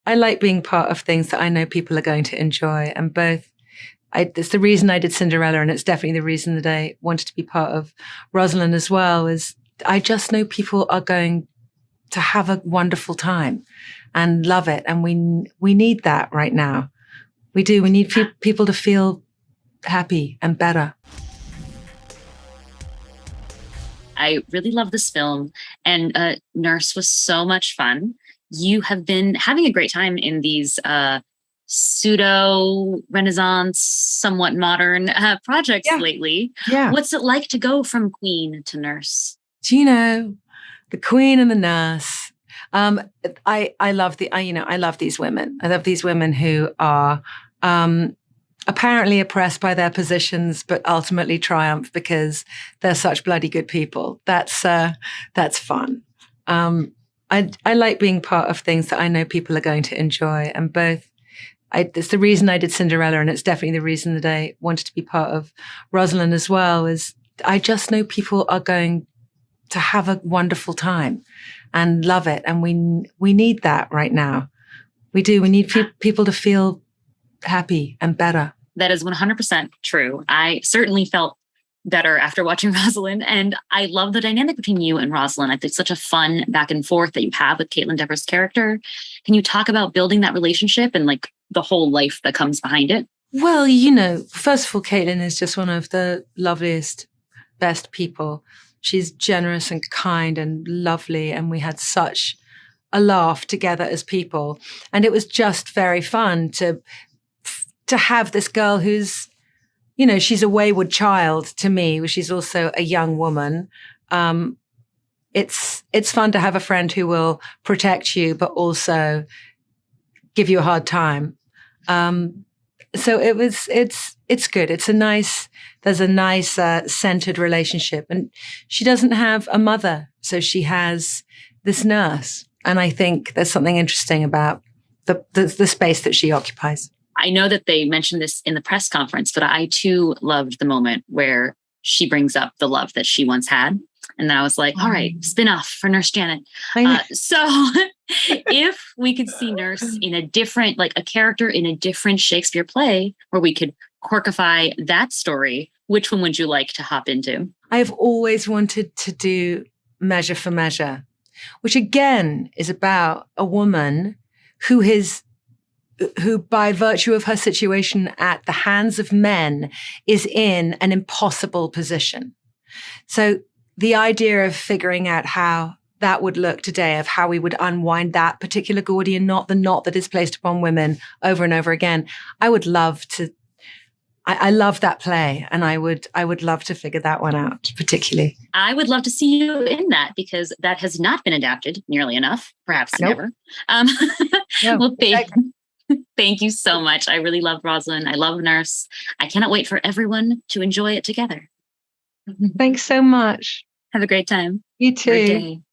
I like being part of things that I know people are going to enjoy. And it's the reason I did Cinderella, and it's definitely the reason that I wanted to be part of Rosaline as well, is I just know people are going to have a wonderful time and love it. And we need that right now. We do. We need people to feel happy and better. I really love this film, and Nurse was so much fun. You have been having a great time in these pseudo Renaissance, somewhat modern projects lately. Yeah. What's it like to go from Queen to Nurse? Do you know the Queen and the Nurse? I love I love these women. I love these women who are apparently oppressed by their positions, but ultimately triumph because they're such bloody good people. That's fun. I like being part of things that I know people are going to enjoy. And it's the reason I did Cinderella, and it's definitely the reason that I wanted to be part of Rosaline as well, is I just know people are going to have a wonderful time and love it. And we need that right now. We do. We need people to feel happy and better. That is 100% true. I certainly felt better after watching Rosaline, and I love the dynamic between you and Rosaline. I think it's such a fun back and forth that you have with Caitlin Dever's character. Can you talk about building that relationship and like the whole life that comes behind it? Well, first of all, Caitlin is just one of the loveliest, best people. She's generous and kind and lovely, and we had such a laugh together as people. And it was just very fun to have this girl who's, she's a wayward child to me. She's also a young woman. It's fun to have a friend who will protect you, but also give you a hard time. So it's good. There's a nice, centered relationship, and she doesn't have a mother. So she has this nurse. And I think there's something interesting about the space that she occupies. I know that they mentioned this in the press conference, but I too loved the moment where she brings up the love that she once had. And then I was like, all right, spin off for Nurse Janet. So if we could see Nurse in a different, like a character in a different Shakespeare play where we could corkify that story, which one would you like to hop into? I've always wanted to do Measure for Measure, which again is about a woman who by virtue of her situation at the hands of men is in an impossible position. So the idea of figuring out how that would look today, of how we would unwind that particular Gordian knot, the knot that is placed upon women over and over again, I would love to. I love that play, and I would love to figure that one out particularly. I would love to see you in that, because that has not been adapted nearly enough, perhaps never. Well, thank you so much. I really love Rosaline. I love Nurse. I cannot wait for everyone to enjoy it together. Thanks so much. Have a great time. You too.